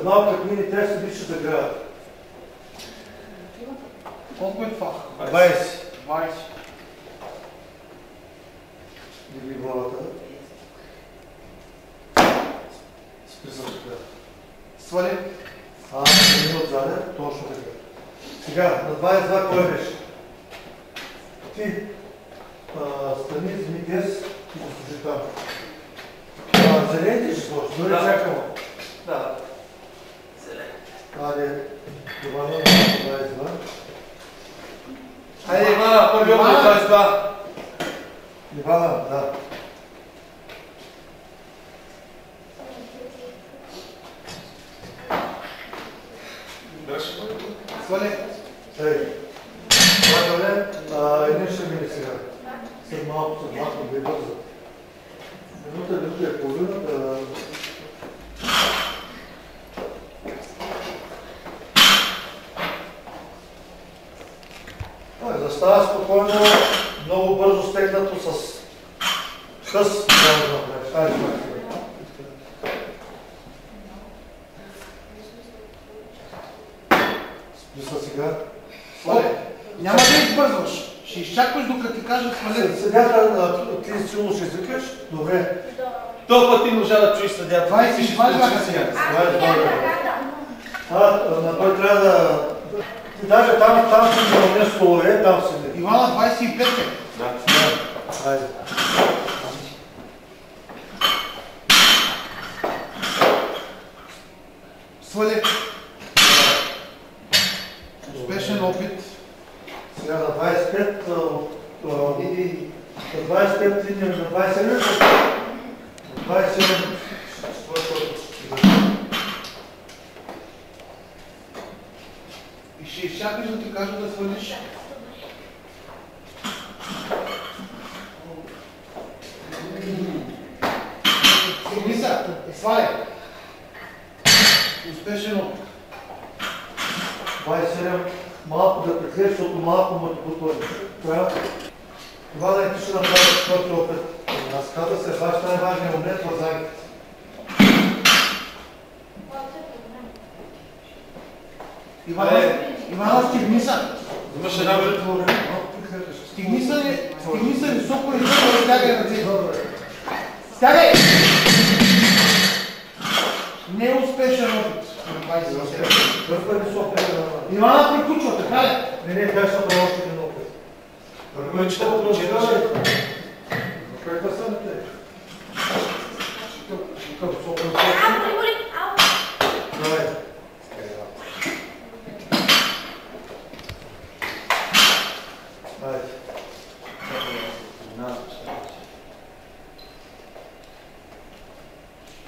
малко как мини трябва да се виж да града. Колко е това? 20. 20. Дигли главата. Списък така. Свали. Не отзаде, точно така. Сега, на 22 кой беше? Ти стани с Митес и го служи там. Зелените ще сложи, дори чакам. Да. Айде, Ивана на 22. Айде, Ивана, първи опит 22. Ивана, да. Свали. Ей. Един ще мине сега. След малко, бе бързо. Минута и половина да... Застава спокойно, много бързо стегнато с хъс. Айде, списа сега. Няма да избързваш. Ще изчакваш докато ти кажа свали. Съдята, ти силно ще извикаш? Добре. Този път ти можа да чуеш съдята. 22 бяха сега. Той трябва да... Даже там си не умне столове, там си... Ивана 25 е. Да. Айде. Свали. Успешен опит. Сега на 25... На 25 тръгнем на 27. 27... И ще изчакаш да ти кажа да свалиш. Миса, сваля. Успешен опит. 27, малко да преклеш, защото малко му е готови. Това да ти ще направи четвърти опит. Разказа се, това ще е най-важният момент в загите. Ивана, стигни са. Имаш една минута. Стигни са високо и високо, стягай ръце. Стягай! Не е успешен опит. Първо е високо. Ивана приключва, така ли? Не, тя ще прави още един опит. Първо е, че да прочиташ. Каква са те? Какъв високо е? Давай.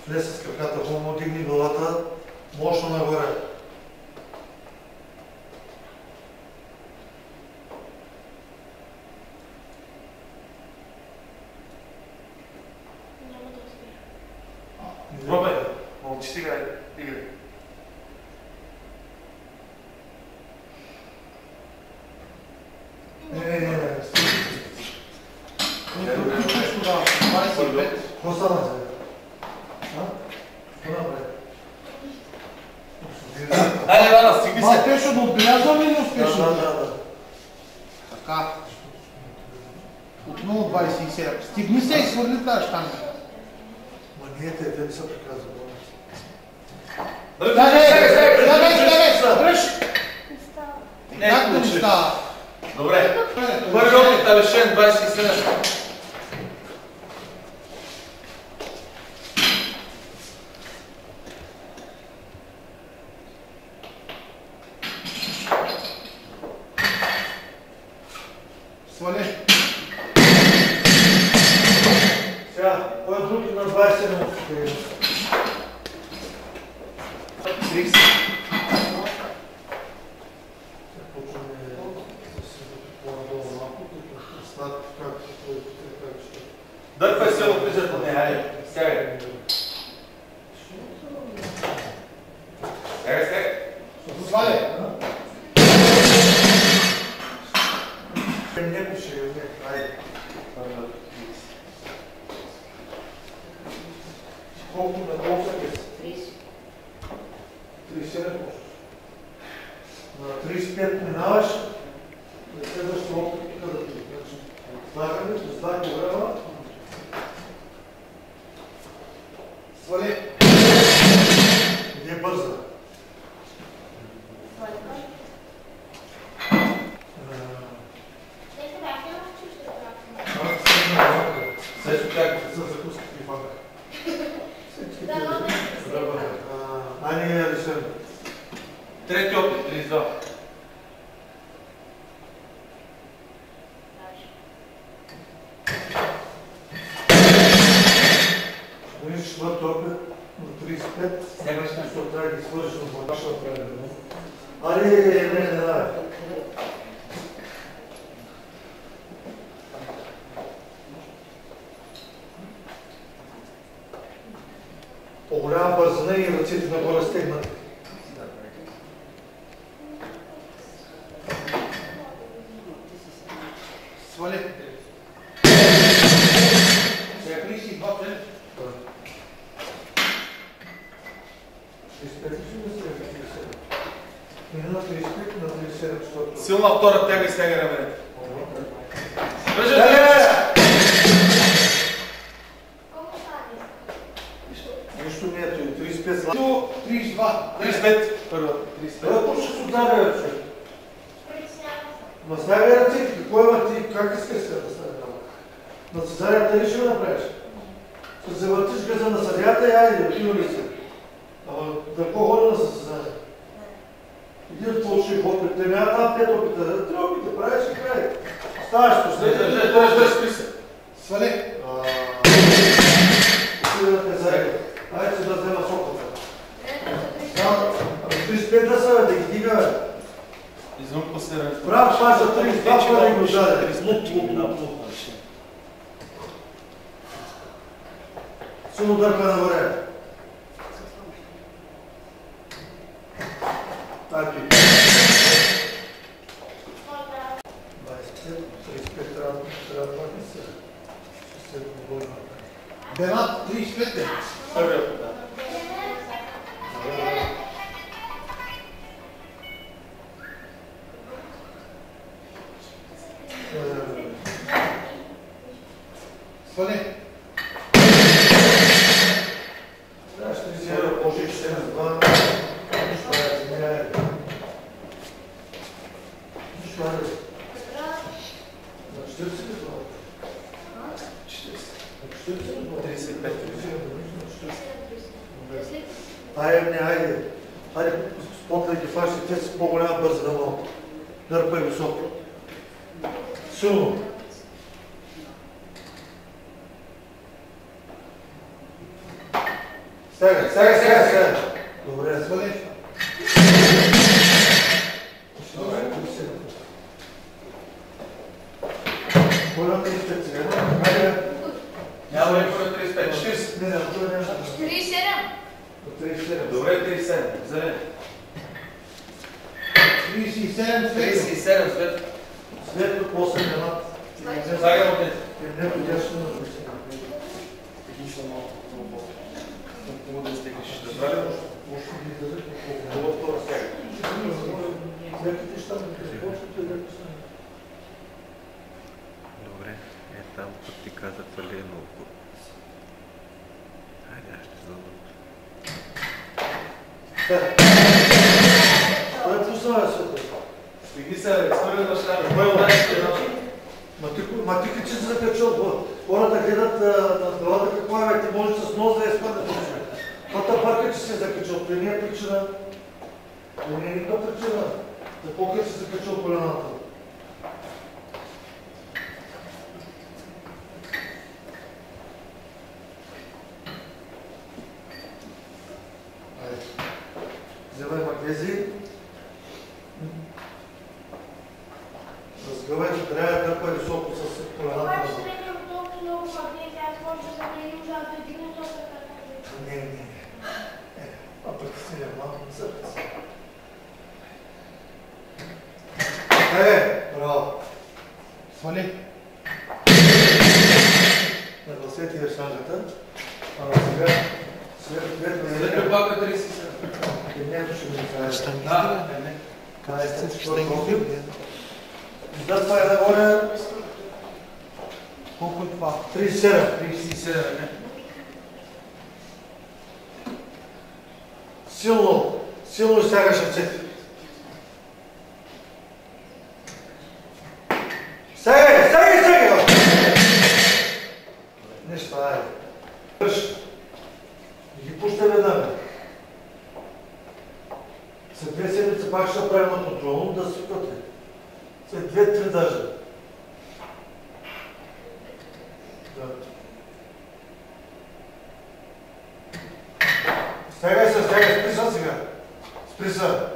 Влез с краката, хубаво дигни главата, мощно нагоре. Робе, мълчи сега, играй. Не. Приключваш тогава. 25. Какво стана сега? Какво направи? Айде, Ивана, стигни се. Успешно да отбелязваме или успешно? Да. Така. Отново 27. Стигни се и свърли тази штанга. Ма ние те не са приказвали. Стягай! Дръж! Как да не става? Добре. Първи опит е решен, 27. Свали. Сега, кой е друг на 27 опит? 30. Дърпай се от пизата, не, хайде. Стягай. Стягай. Свали. Не пуши, айде. Колко на колко е? 30. минаваш на следващата опит тук да ти. Слагаме с 2 кг. Свали. Иди бърза. Също как? За закуски и фака. Да, Ани Алишер. Трети опит, 32. Виж четвърти опит на 35. Сега ще Защото трябва да ги свържиш на водача да прави. Не, давай. По-голяма бързина и ръцете нагоре стегнати. Свали. Сега 32 плен. 35 ли ще да се 37? Мина на 35 на 37, защото... Силна втора тяга и стяга раменете. Нищо не е, 35 слаби. 32. 35. Първа. 35. Това ще се ударя, бе, човек. Ма снягай ръцете, какво има ти, как искаш сега да стане работа? На съзарията ли ще го направиш? Ще завъртиш газа на съдията и айде, отива ли се? Ама да по-ходи на състезание. Иди от получи опит, те няма там 5 опита, 3 опита, правиш и край. Ставаш последния. Свали. Отида да те заега. Айде се да взема соката. Ами 35 да са, да ги дига, бе. Извън последен. Прав паш за 32 пъти го даде. Силно дърпа нагоре. Тай пи. 25, 35 трябва да платим се. Ще се поговорим. Бенат 35. Първи опит, да. Свали. Да, ще ви взема, може и ще разбавя. Нищо не е. Нищо не е. На 40 ли това? 35. Айде, айде. Айде, спотля ги фащи, те са по-голяма бързина малко. Дърпай високо. Силно. Сега. Добре, Свали. Голям 35 сега. Айде. Няма ли първо 35? 40. Не, това няма. 47. От 37. Добре, 37. Зелен. 37 след. 37 след. След после минат. Слагам опит. Не подящо на това. Технично малко. Много да стекнеш. Ще здраве? Може да ги дадат по Това втора стяга. Леките ще там, почвате леко са. Добре, там път ти каза това ли е много. Айде, аз ще задам. Кой е пуснал света? Стигни се, история на шляпа. Кой удари ще начин? Ма ти че се закачал. Хората гледат над главата какво е, бе, ти може с нос да я спадне по човек. Това бърка, че се е закачал. Това не е причина. Това не е никаква причина. За по-къде се закачал колената. Вземай магнези. Разгъвай, че трябва да дърпа високо с колената. Не. Притесни малко не се притесни. Браво! Свали. Нагласете я шангата. Сега, след След пака 37. Еднето ще ми кажа. Да, не. Да, това е нагоре. Колко е това? 37. 37, не. Силно изтягаш ръцете. Стягай! Нещо, айде. Върш. И ги пуща веднага. След 2 седмици пак ще правим на контролно да се котли. След 2-3 даже. Да. Стягай се, спри са сега. Спри са.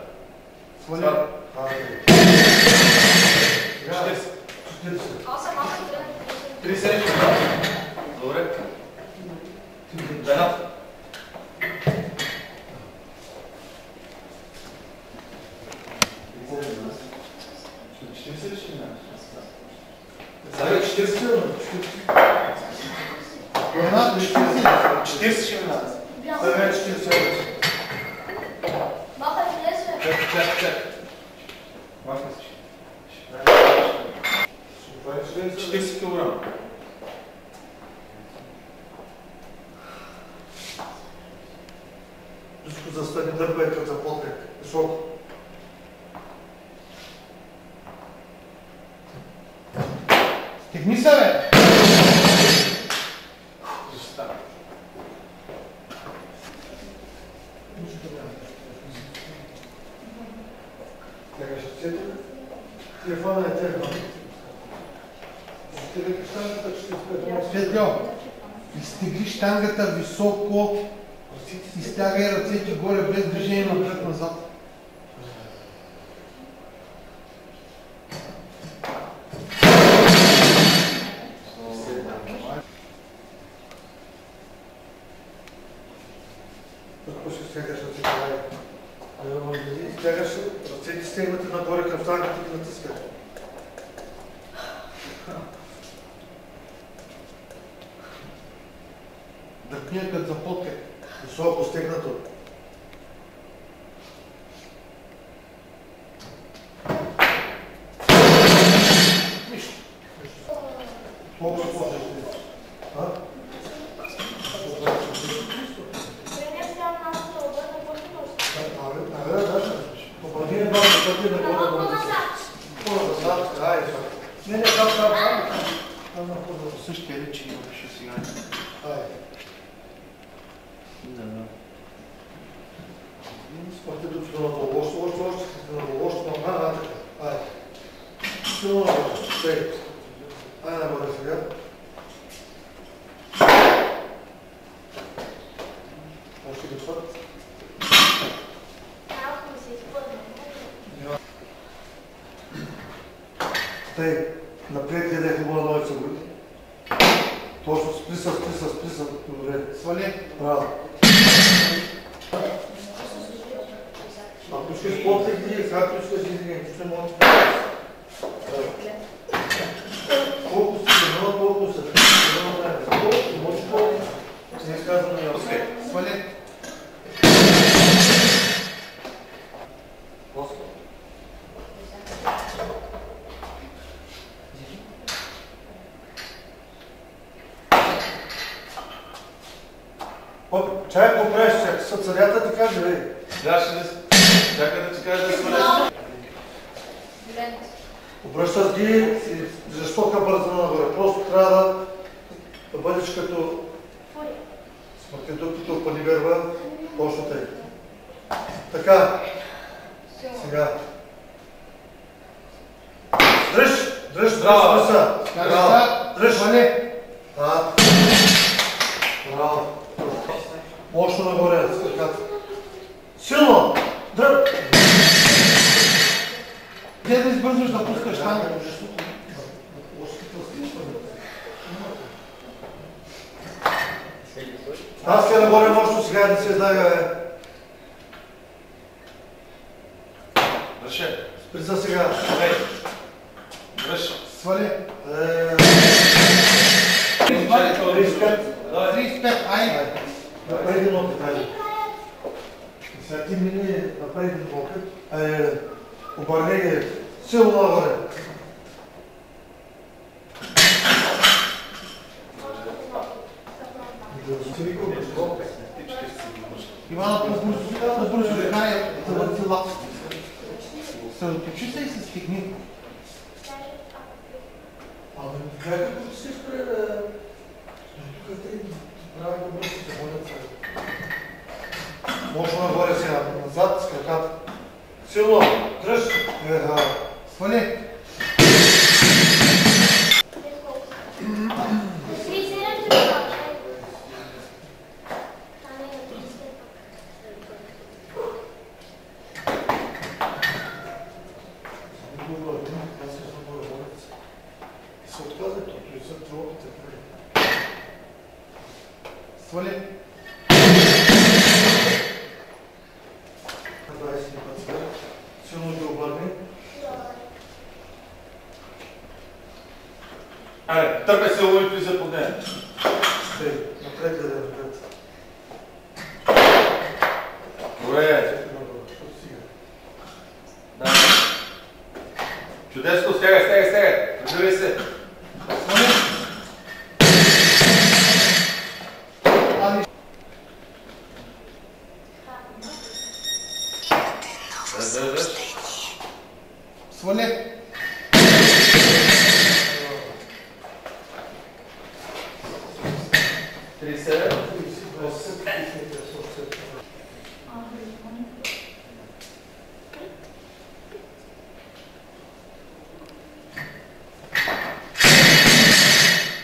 Свали. Сега. 40. 30. Добре. Веднага. Сега 40. 40 ще минат. Сега 40. Чак. Махна се. 40 кг. Всичко застани дърпа и като заплотник. Високо. Стегни се, бе! Сега ще сети. Телефона е телефон. Ще ви щангата 45. Светло, изтегли щангата високо, изтягай ръцете горе без движение напред-назад. Какво ще стягаш ръцете? Стягаш ръцете, стегнате нагоре към щангата и натискаш. Дърпния като заплотка. Високо стегнато. Нищо. Колко ще сложиш? Обърни два пъти на горе. Не, там на хода. Същия речи имаше сега. Айде. Да. Спорте до чудо още, така. Айде. Силно нагоре. Тъй. Айде нагоре сега. Още го път. Тъй. Напред гледай хубаво на новица груди. Точно спри са. Добре. Свали. Браво. Ако искаш по-тъй ги, както искаш ги, ще може да колко си, толкова са. Колко, може колко. Не изказвам на ясно. Свали. Чай, какво правиш? Съдята ти каже, бе. Чакай да ти кажа да свалиш. Обръщаш ги и жестока бързина нагоре. Просто трябва да бъдеш като смъртедуктото паниберва, точно тъй. Така. Сега. Дръж, Браво. Дръж. Свали. Браво. Мощно нагоре с краката. Силно! Дръп! Где да избързваш да пускаш щанга? Аз ке нагоре мощно сега не се издага, бе. Върше. Спри за сега. Върше. Свали. 35. 35, айде. Направи един опит, айде. Сега ти мини, направи един опит. Обърни ги. Силно нагоре. Ивана, по-бързо дихание, да върти лапсите. Съсредоточи се и се стигни. Как като си спре да... Тук те прави добър си се молят сега. Може нагоре сега, назад с краката. Силно, дръж. Свали. Свали. Силно ги обърни. Айде, търпай се лови влиза под нея. Стей, напред гледай, напред. Добре. Да. Чудесно, стягай. Разбирай се. Свали. Държаш. Свали.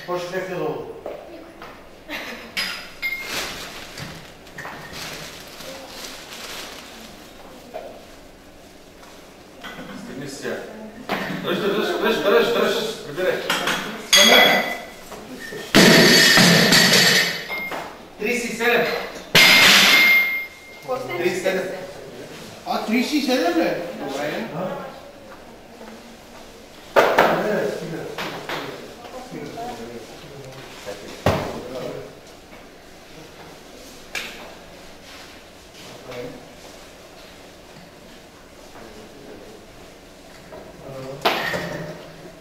Почне някакви долу. Стигни си сега. Дръж. Прибирай. Свали. 37. 37. 37 бе? Добре. Не, стига.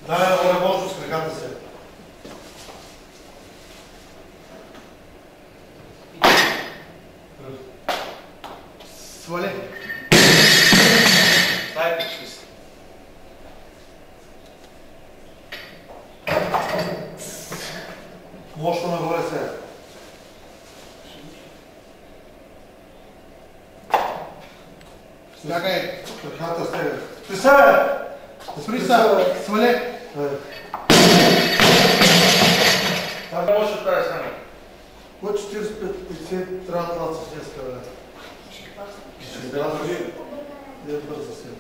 Дай нагоре може с краката си. Свали. Дай, пички се. Мощно нагоре сега. Стягай. Краката стега. Присъда! Приса. Свали. Как може да правиш сега? По 45-50 трябва да лацаш днеска, бе. Ще избираш ли? Не е бърза сега.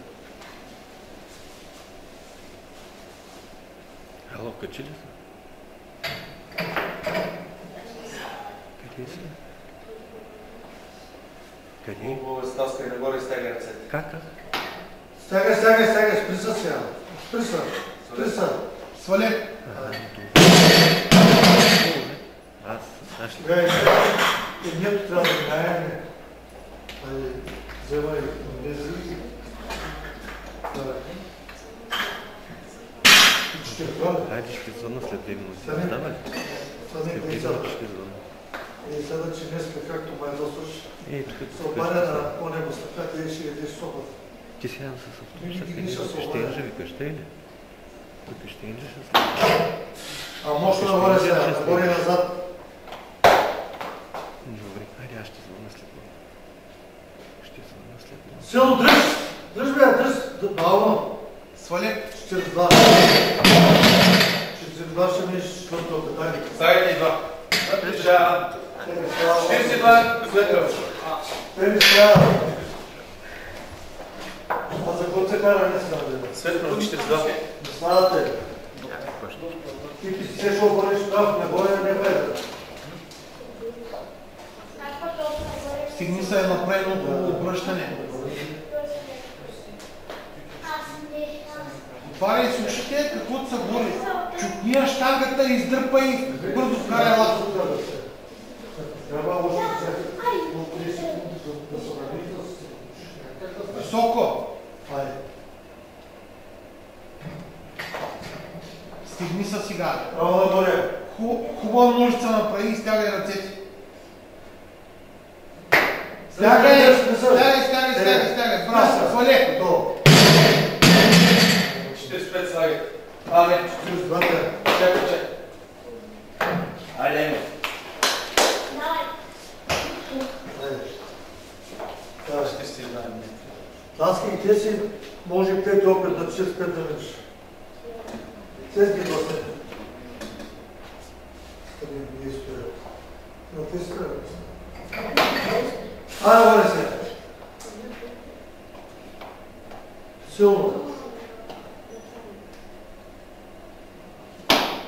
Ало, качи ли са? Къде си? Къде? Хубаво е стаскай нагоре и стягай ръцете. Как? Стягай, сприса сега. Сприса. Свали. Аз ще... Гледай, едното трябва да минаем. Вземай тези. Ще хвърля. Хайде, ще звънна след 2 минути. Стане. Става ли? Стане След 2 гледа. минути ще звънна. Сега, че днеска, както май досваш, Тук се обадя на по-небо стъпята и ще ядеш сопата. Ти сега с автобуса, Винаги ще се ще обадя. инжа, викаш, ще ли? Викаш, ще инжа, ще А мощно нагоре сега, нагоре и назад. Добре, хайде, аз ще звънна след това. Ще звънна след това. Силно дръж! Дръж, бе, дръж! Бавно! Свали. 42. 42 ще минеш четвърто опитание. Ставайте и два. Тежа. 42. Светър. Те сега. А за какво се кара не сега, бе? Светър 42. Не снадате. Ти си се ще обърнеш прав, не боя, не бе. Стигни се напредно обръщане. Отваряй с ушите, каквото се говори. Чукния щангата, издърпай и бързо вкарай лапа. Трябва още от 30 секунди да се равни. Високо. Айде. Стигни са сега. Право нагоре. Хубава ножица направи и стягай ръцете. Стягай! Браво, свали! Готово. 45 слагай. Абе, 42. чакай. Айде, Еми. Ще си знаем. Ласки и те си, може и 5 опит, да 65 да видиш. След ги гласне. Къде ги стоя? Но те стоя. Айде, горе се. Силно.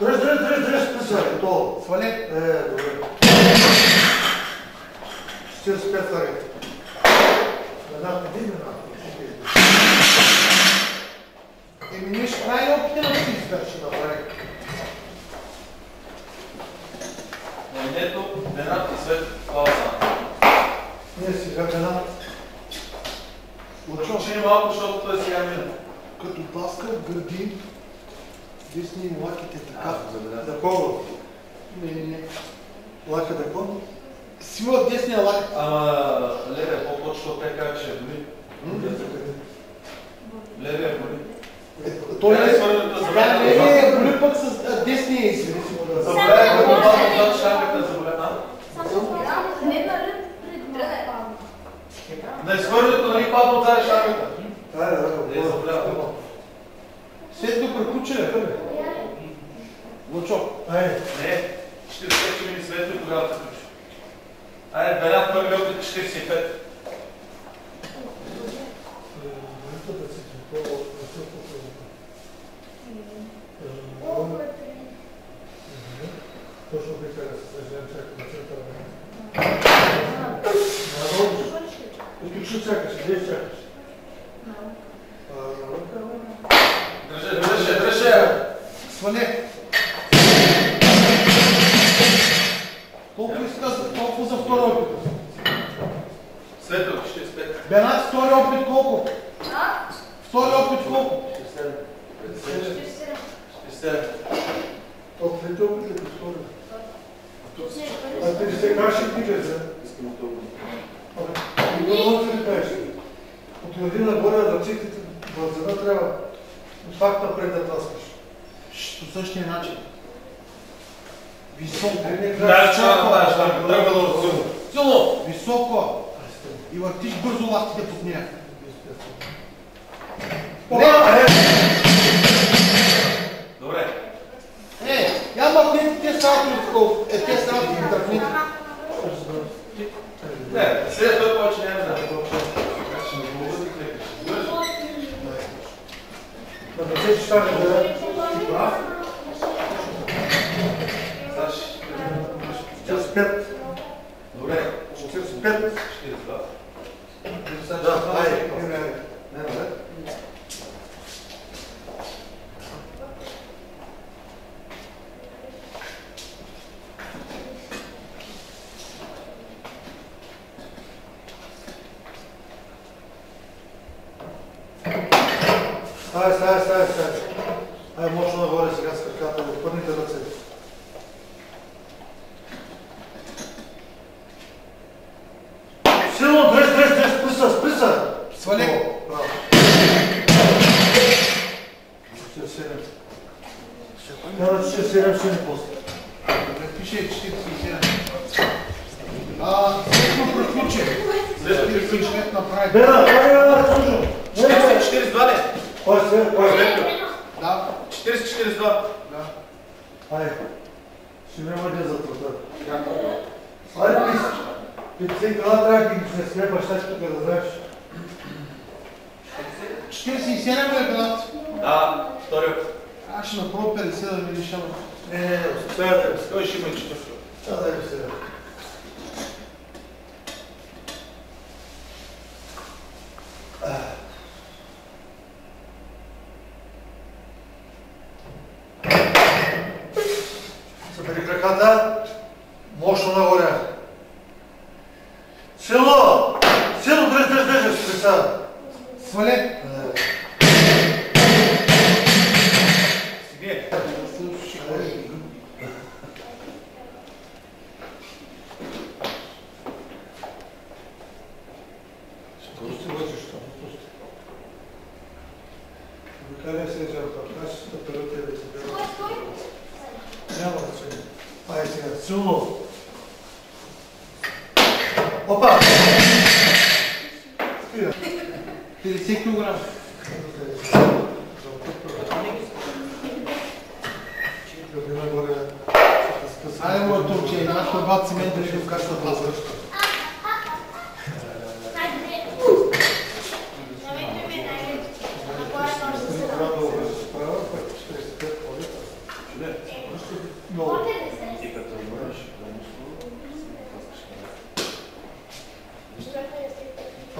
Дръж, списа, готово. Свали. Добре. 45 лаги. Една дигна. Нищо най-опитен да си извърши. Добре. Ето, Бенат и Свет, пауза. Ние сега Бенат. Учи малко, защото той сега мина. Като тласка гради, десни им лаките така. Да коло. Не. Лака да коло. Сила десния лак. Ама, левия по-точно те как ще боли. Левия боли. Той Тя е свързаната за мен. левия боли пък с десния извини. Заболя, като малко зад шагата заболя. Да е свързаното, нали падна отзад шагата. Не е заболя. След го приключили. Лучо. Айде. Не, 45 ще мини светло и тогава се включи. Айде, Бенат първи опит 45. Точно така да се съжалям, чакай на центъра. Изключи чакаш, къде чакаш? Дръжи. Свали. Колко иска толкова за втори опит? Светло, 45. Бенат, втори опит колко? Втори опит колко? 47. От трите опит ли повтори? А ти ще кажеш и ти за? Искам от толкова. Много ти ли кажеш? От гради нагоре да циките бързина трябва пак напред да тласкаш. По същия начин. Високо. Дай, че направиш, тръгва много силно. Силно! Високо. И въртиш бързо ластите под нея. Добре. Я махнете те салки отколко. Те салки тръпните. Не, сега той повече няма да ще не мога да кликаш. Да не се читаме да ти прав. 45. Добре. 45. 42. Да, айде. Не, Стай. Ай, мощно нагоре сега с краката, да отпърните ръцете. Силно, дръж, списа. Свали. Браво. 47. Няма 47 ще не после. Пише 47. След приключи. След приключи, направи. Бена, слушам. 42 ли? Кой е? Да. 40-42. Да. Айде. Ще ме мъдя за това. Айде, писа. Пицци, това трябва да ги не сме баща, тук да знаеш. 47 е Бенат. Да, втори опит. Аз ще направя 50 да ми лишам. Не, сега да ви Той ще има и четвърто. сега да ви сега. Събери краката, мощно нагоре. Силно, дръж, спеца. Свали. Стигни. Ай сега, силно. Опа! Спира. 50 кг. Айде, моят турче, нашата бат цимент да видим как ще влазва.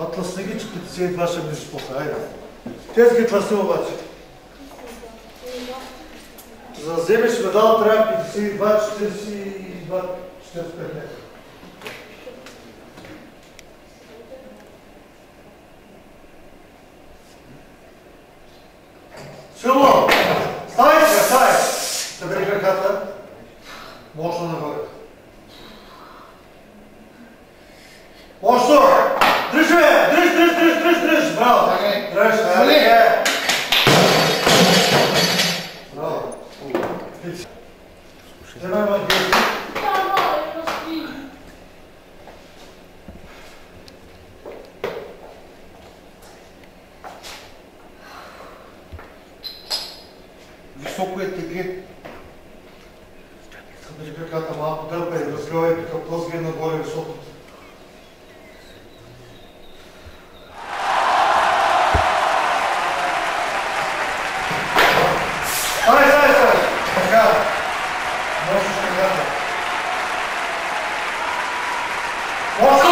Атлас не ги, че 52 ще мислиш после, айде. Тези ги тласи обаче. За да вземеш медал трябва 52, 42, 45 метра. Силно! Ставай сега, ставай! Събери краката. Мощно нагоре. Мощно! Дръж, бе! Дръж! Браво! Дръж, айде! Браво! Вземай магия. Високо е тегле. Събери краката малко дърпа и разгъвай така плъзга и нагоре високо. Ай! Така. Можеш краката. Мощно!